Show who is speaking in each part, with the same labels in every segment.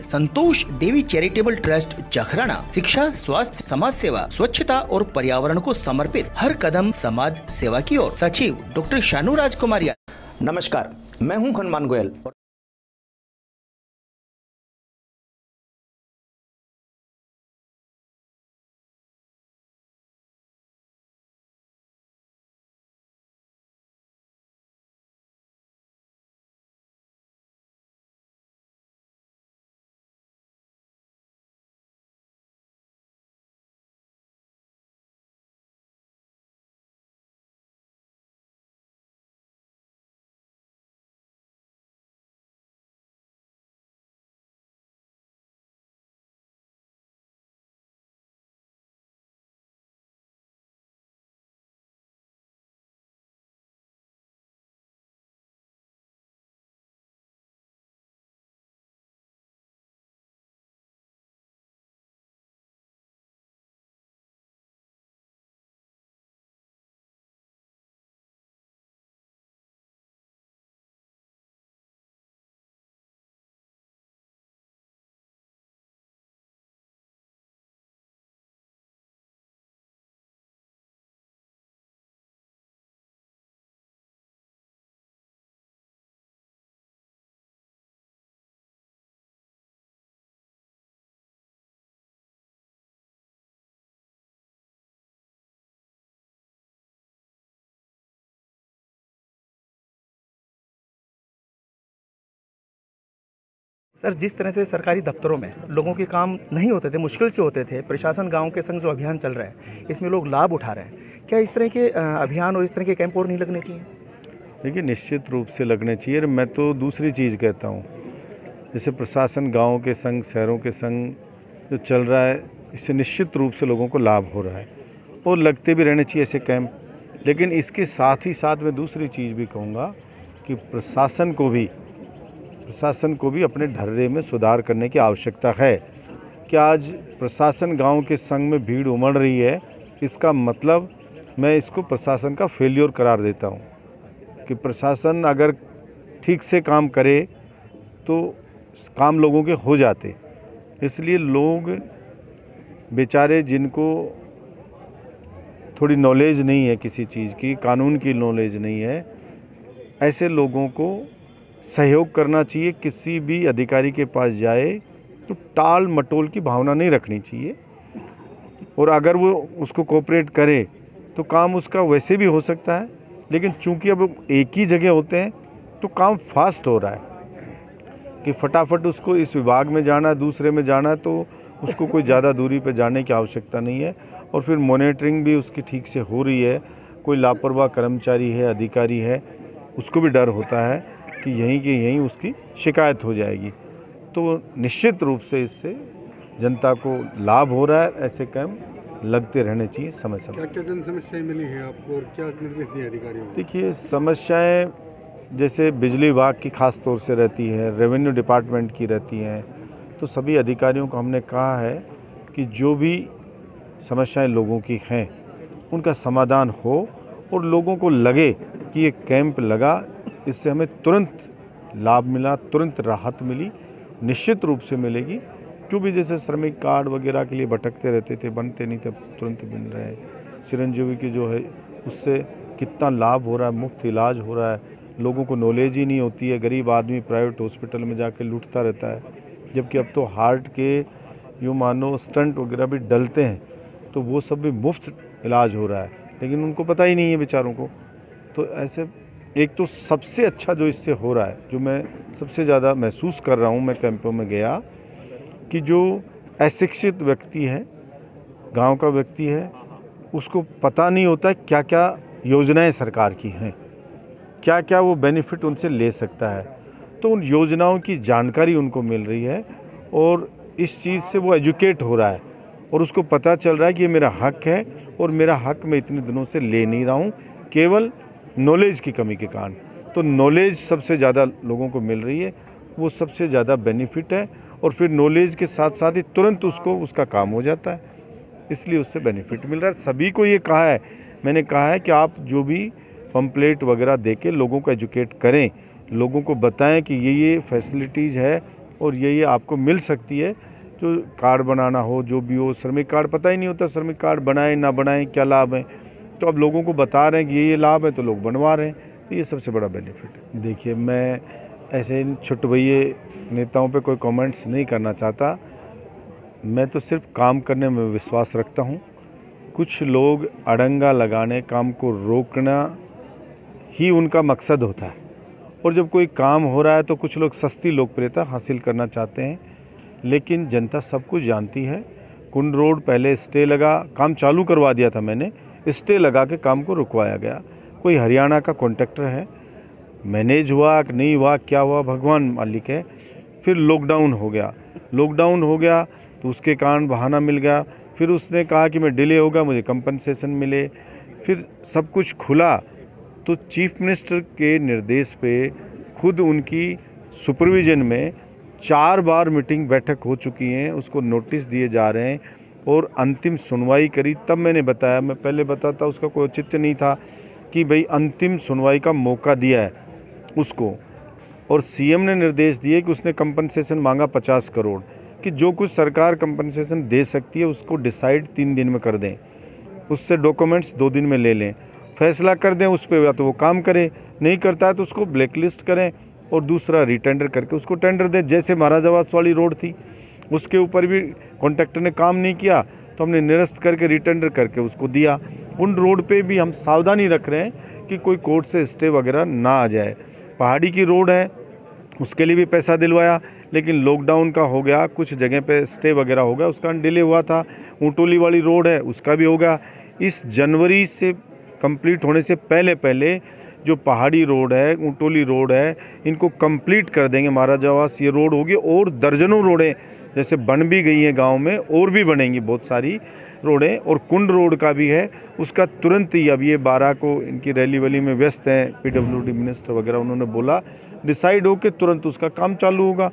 Speaker 1: संतोष देवी charitable trust Jakhrana शिक्षा, स्वास्थ्य, समाज सेवा, स्वच्छता और पर्यावरण को समर्पित हर कदम समाज सेवा की ओर। सचिव डॉक्टर शानू राजकुमार।
Speaker 2: नमस्कार, मैं हूं हनुमान गोयल।
Speaker 3: सर, जिस तरह से सरकारी दफ्तरों में लोगों के काम नहीं होते थे, मुश्किल से होते थे, प्रशासन गांव के संग जो अभियान चल रहा है इसमें लोग लाभ उठा रहे हैं, क्या इस तरह के अभियान और इस तरह के कैंप और नहीं लगने चाहिए?
Speaker 4: देखिए, निश्चित रूप से लगने चाहिए। मैं तो दूसरी चीज़ कहता हूँ, जैसे प्रशासन गाँव के संग, शहरों के संग जो चल रहा है, इससे निश्चित रूप से लोगों को लाभ हो रहा है और लगते भी रहने चाहिए ऐसे कैंप। लेकिन इसके साथ ही साथ मैं दूसरी चीज़ भी कहूँगा कि प्रशासन को भी अपने ढर्रे में सुधार करने की आवश्यकता है। कि आज प्रशासन गांव के संग में भीड़ उमड़ रही है, इसका मतलब मैं इसको प्रशासन का फेल्योर करार देता हूं। कि प्रशासन अगर ठीक से काम करे तो काम लोगों के हो जाते। इसलिए लोग बेचारे जिनको थोड़ी नॉलेज नहीं है किसी चीज़ की, कानून की नॉलेज नहीं है, ऐसे लोगों को सहयोग करना चाहिए। किसी भी अधिकारी के पास जाए तो टाल मटोल की भावना नहीं रखनी चाहिए, और अगर वो उसको कोऑपरेट करे तो काम उसका वैसे भी हो सकता है। लेकिन चूंकि अब एक ही जगह होते हैं तो काम फास्ट हो रहा है कि फटाफट उसको इस विभाग में जाना है, दूसरे में जाना है, तो उसको कोई ज़्यादा दूरी पर जाने की आवश्यकता नहीं है। और फिर मॉनिटरिंग भी उसकी ठीक से हो रही है। कोई लापरवाह कर्मचारी है, अधिकारी है, उसको भी डर होता है कि यहीं के यहीं उसकी शिकायत हो जाएगी। तो निश्चित रूप से इससे जनता को लाभ हो रहा है। ऐसे कैंप लगते रहने चाहिए समय समय।
Speaker 5: क्या क्या जन समस्याएं मिली हैं आपको और क्या निर्देश दिए अधिकारियों को?
Speaker 4: देखिए, समस्याएं जैसे बिजली विभाग की खास तौर से रहती है, रेवेन्यू डिपार्टमेंट की रहती हैं, तो सभी अधिकारियों को हमने कहा है कि जो भी समस्याएं लोगों की हैं उनका समाधान हो और लोगों को लगे कि ये कैंप लगा, इससे हमें तुरंत लाभ मिला, तुरंत राहत मिली, निश्चित रूप से मिलेगी। जो भी जैसे श्रमिक कार्ड वगैरह के लिए भटकते रहते थे, बनते नहीं थे, तुरंत मिल रहे हैं। चिरंजीवी की जो है उससे कितना लाभ हो रहा है, मुफ्त इलाज हो रहा है। लोगों को नॉलेज ही नहीं होती है, गरीब आदमी प्राइवेट हॉस्पिटल में जाके लूटता रहता है, जबकि अब तो हार्ट के यूँ मानो स्टंट वगैरह भी डलते हैं, तो वो सब भी मुफ्त इलाज हो रहा है, लेकिन उनको पता ही नहीं है बेचारों को। तो ऐसे एक तो सबसे अच्छा जो इससे हो रहा है, जो मैं सबसे ज़्यादा महसूस कर रहा हूँ, मैं कैंपों में गया, कि जो अशिक्षित व्यक्ति है, गांव का व्यक्ति है, उसको पता नहीं होता है क्या क्या योजनाएं सरकार की हैं, क्या क्या वो बेनिफिट उनसे ले सकता है। तो उन योजनाओं की जानकारी उनको मिल रही है और इस चीज़ से वो एजुकेट हो रहा है और उसको पता चल रहा है कि ये मेरा हक है और मेरा हक मैं इतने दिनों से ले नहीं रहा हूँ, केवल नॉलेज की कमी के कारण। तो नॉलेज सबसे ज़्यादा लोगों को मिल रही है, वो सबसे ज़्यादा बेनिफिट है। और फिर नॉलेज के साथ साथ ही तुरंत उसको उसका काम हो जाता है, इसलिए उससे बेनिफिट मिल रहा है। सभी को ये कहा है, मैंने कहा है कि आप जो भी पम्पलेट वगैरह दे के लोगों को एजुकेट करें, लोगों को बताएं कि ये फैसिलिटीज़ है और यही आपको मिल सकती है। जो कार्ड बनाना हो, जो भी हो, श्रमिक कार्ड पता ही नहीं होता, श्रमिक कार्ड बनाएं ना बनाएं क्या लाभ है, तो अब लोगों को बता रहे हैं कि ये लाभ है तो लोग बनवा रहे हैं, तो ये सबसे बड़ा बेनिफिट है। देखिए, मैं ऐसे इन छुटभइये नेताओं पे कोई कमेंट्स नहीं करना चाहता, मैं तो सिर्फ काम करने में विश्वास रखता हूँ। कुछ लोग अड़ंगा लगाने, काम को रोकना ही उनका मकसद होता है, और जब कोई काम हो रहा है तो कुछ लोग सस्ती लोकप्रियता हासिल करना चाहते हैं, लेकिन जनता सब कुछ जानती है। कुंड रोड पहले स्टे लगा, काम चालू करवा दिया था मैंने, स्टे लगा के काम को रुकवाया गया। कोई हरियाणा का कॉन्ट्रैक्टर है, मैनेज हुआ कि नहीं हुआ, क्या हुआ भगवान मालिक है। फिर लॉकडाउन हो गया तो उसके कारण बहाना मिल गया, फिर उसने कहा कि मैं डिले होगा, मुझे कंपनसेशन मिले, फिर सब कुछ खुला तो चीफ मिनिस्टर के निर्देश पे खुद उनकी सुपरविजन में 4 बार मीटिंग बैठक हो चुकी हैं, उसको नोटिस दिए जा रहे हैं और अंतिम सुनवाई करी। तब मैंने बताया, मैं पहले बताता उसका कोई औचित्य नहीं था कि भाई अंतिम सुनवाई का मौका दिया है उसको, और सीएम ने निर्देश दिए कि उसने कंपनसेशन मांगा 50 करोड़, कि जो कुछ सरकार कंपनसेशन दे सकती है उसको डिसाइड 3 दिन में कर दें, उससे डॉक्यूमेंट्स 2 दिन में ले लें, फैसला कर दें उस पर, या तो वो काम करे, नहीं करता है तो उसको ब्लैकलिस्ट करें और दूसरा रिटेंडर करके उसको टेंडर दें। जैसे महाराजावास वाली रोड थी, उसके ऊपर भी कॉन्ट्रैक्टर ने काम नहीं किया तो हमने निरस्त करके रिटेंडर करके उसको दिया। उन रोड पे भी हम सावधानी रख रहे हैं कि कोई कोर्ट से स्टे वगैरह ना आ जाए। पहाड़ी की रोड है, उसके लिए भी पैसा दिलवाया, लेकिन लॉकडाउन का हो गया, कुछ जगह पे स्टे वगैरह हो गया, उसका डिले हुआ था। ऊँटोली वाली रोड है, उसका भी हो गया। इस जनवरी से कंप्लीट होने से पहले जो पहाड़ी रोड है, ऊँटोली रोड है, इनको कंप्लीट कर देंगे। महाराजावास ये रोड होगी और दर्जनों रोडें जैसे बन भी गई हैं गांव में, और भी बनेंगी बहुत सारी रोडें। और कुंड रोड का भी है, उसका तुरंत ही, अब ये 12 को इनकी रैली वैली में व्यस्त हैं, पीडब्ल्यूडी मिनिस्टर वगैरह, उन्होंने बोला डिसाइड हो के तुरंत उसका काम चालू होगा।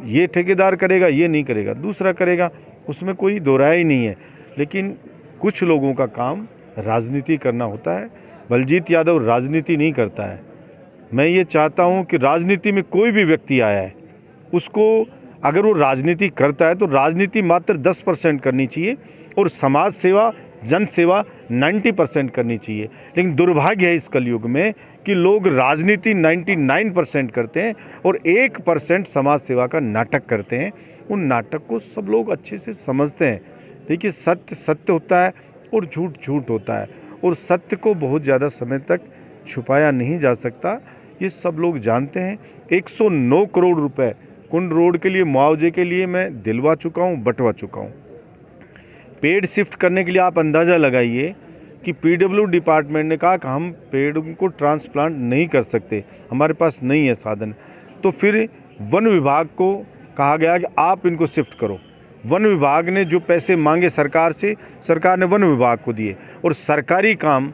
Speaker 4: ये ठेकेदार करेगा, ये नहीं करेगा, दूसरा करेगा, उसमें कोई दो राय ही नहीं है। लेकिन कुछ लोगों का काम राजनीति करना होता है। बलजीत यादव राजनीति नहीं करता है। मैं ये चाहता हूँ कि राजनीति में कोई भी व्यक्ति आया है, उसको अगर वो राजनीति करता है तो राजनीति मात्र 10% करनी चाहिए और समाज सेवा, जन सेवा 90% करनी चाहिए। लेकिन दुर्भाग्य है इस कलयुग में कि लोग राजनीति 99% करते हैं और 1% समाज सेवा का नाटक करते हैं। उन नाटक को सब लोग अच्छे से समझते हैं। देखिए, सत्य सत्य होता है और झूठ झूठ होता है, और सत्य को बहुत ज़्यादा समय तक छुपाया नहीं जा सकता, ये सब लोग जानते हैं। 109 करोड़ रुपए कुंड रोड के लिए मुआवजे के लिए मैं दिलवा चुका हूँ, बंटवा चुका हूँ। पेड़ शिफ्ट करने के लिए आप अंदाज़ा लगाइए कि पीडब्ल्यू डिपार्टमेंट ने कहा कि हम पेड़ को ट्रांसप्लांट नहीं कर सकते, हमारे पास नहीं है साधन। तो फिर वन विभाग को कहा गया कि आप इनको शिफ्ट करो। वन विभाग ने जो पैसे मांगे सरकार से, सरकार ने वन विभाग को दिए। और सरकारी काम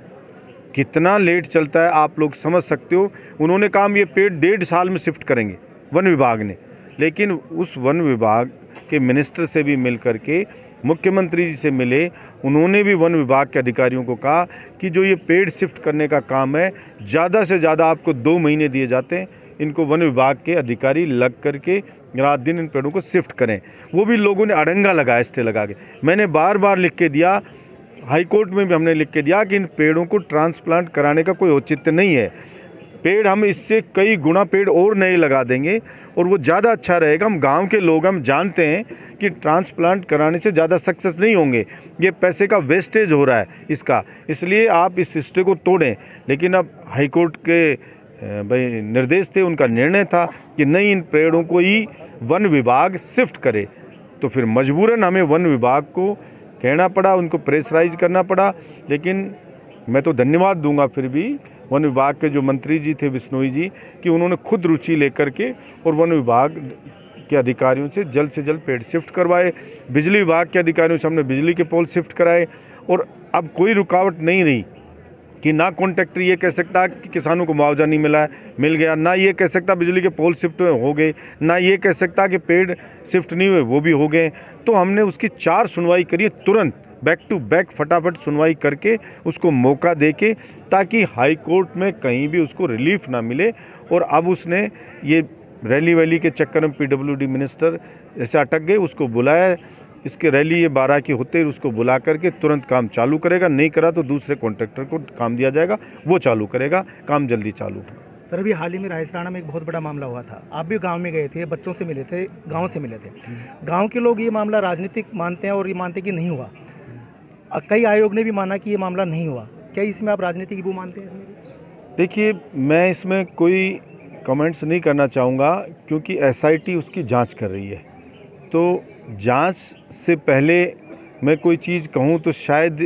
Speaker 4: कितना लेट चलता है आप लोग समझ सकते हो। उन्होंने कहा ये पेड़ 1.5 साल में शिफ्ट करेंगे वन विभाग ने, लेकिन उस वन विभाग के मिनिस्टर से भी मिल करके मुख्यमंत्री जी से मिले, उन्होंने भी वन विभाग के अधिकारियों को कहा कि जो ये पेड़ शिफ्ट करने का काम है, ज़्यादा से ज़्यादा आपको 2 महीने दिए जाते हैं, इनको वन विभाग के अधिकारी लग करके रात दिन इन पेड़ों को शिफ्ट करें। वो भी लोगों ने अड़ंगा लगाया, स्टे लगा के। मैंने बार बार लिख के दिया, हाई कोर्ट में भी हमने लिख के दिया कि इन पेड़ों को ट्रांसप्लांट कराने का कोई औचित्य नहीं है। पेड़ हम इससे कई गुना पेड़ और नए लगा देंगे और वो ज़्यादा अच्छा रहेगा। हम गांव के लोग, हम जानते हैं कि ट्रांसप्लांट कराने से ज़्यादा सक्सेस नहीं होंगे, ये पैसे का वेस्टेज हो रहा है इसका, इसलिए आप इस स्टे को तोड़ें। लेकिन अब हाई कोर्ट के भाई निर्देश थे, उनका निर्णय था कि नहीं, इन पेड़ों को ही वन विभाग शिफ्ट करे। तो फिर मजबूरन हमें वन विभाग को कहना पड़ा, उनको प्रेशराइज करना पड़ा। लेकिन मैं तो धन्यवाद दूंगा फिर भी वन विभाग के जो मंत्री जी थे, बिश्नोई जी, कि उन्होंने खुद रुचि लेकर के और वन विभाग के अधिकारियों से जल्द पेड़ शिफ्ट करवाए। बिजली विभाग के अधिकारियों से हमने बिजली के पोल शिफ्ट कराए और अब कोई रुकावट नहीं रही कि ना कॉन्ट्रैक्टर ये कह सकता कि किसानों को मुआवजा नहीं मिला है, मिल गया, ना ये कह सकता बिजली के पोल शिफ्ट हो गए, ना ये कह सकता कि पेड़ शिफ्ट नहीं हुए, वो भी हो गए। तो हमने उसकी 4 सुनवाई करी, तुरंत बैक टू बैक फटाफट सुनवाई करके उसको मौका देके, ताकि हाई कोर्ट में कहीं भी उसको रिलीफ ना मिले। और अब उसने ये रैली वैली के चक्कर में पीडब्ल्यूडी मिनिस्टर ऐसे अटक गए, उसको बुलाया, इसके रैली ये 12 की होते ही उसको बुला करके तुरंत काम चालू करेगा, नहीं करा तो दूसरे कॉन्ट्रैक्टर को काम दिया जाएगा, वो चालू करेगा, काम जल्दी चालू।
Speaker 3: सर अभी हाल ही में राजस्थान में एक बहुत बड़ा मामला हुआ था, आप भी गांव में गए थे, बच्चों से मिले थे, गांव से मिले थे। गांव के लोग ये मामला राजनीतिक मानते हैं और ये मानते हैं कि नहीं हुआ। कई आयोग ने भी माना कि ये मामला नहीं हुआ। क्या इसमें आप राजनीति की वो मानते हैं? इसमें
Speaker 4: देखिए, मैं इसमें कोई कमेंट्स नहीं करना चाहूँगा क्योंकि एसआईटी उसकी जांच कर रही है, तो जांच से पहले मैं कोई चीज़ कहूँ तो शायद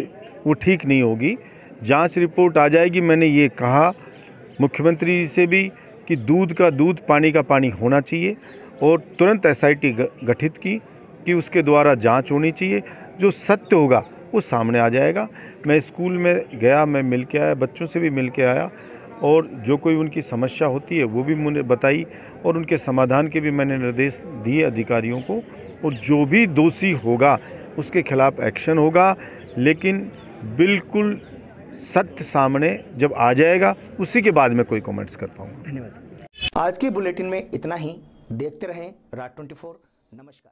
Speaker 4: वो ठीक नहीं होगी। जांच रिपोर्ट आ जाएगी। मैंने ये कहा मुख्यमंत्री जी से भी कि दूध का दूध, पानी का पानी होना चाहिए और तुरंत एसआईटी गठित की कि उसके द्वारा जांच होनी चाहिए। जो सत्य होगा वो सामने आ जाएगा। मैं स्कूल में गया, मैं मिल के आया, बच्चों से भी मिल के आया और जो कोई उनकी समस्या होती है वो भी मुझे बताई और उनके समाधान के भी मैंने निर्देश दिए अधिकारियों को, और जो भी दोषी होगा उसके खिलाफ एक्शन होगा। लेकिन बिल्कुल सत्य सामने जब आ जाएगा उसी के बाद मैं कोई कमेंट्स कर पाऊँगा।
Speaker 3: धन्यवाद सर।
Speaker 2: आज के बुलेटिन में इतना ही। देखते रहें राज 24। नमस्कार।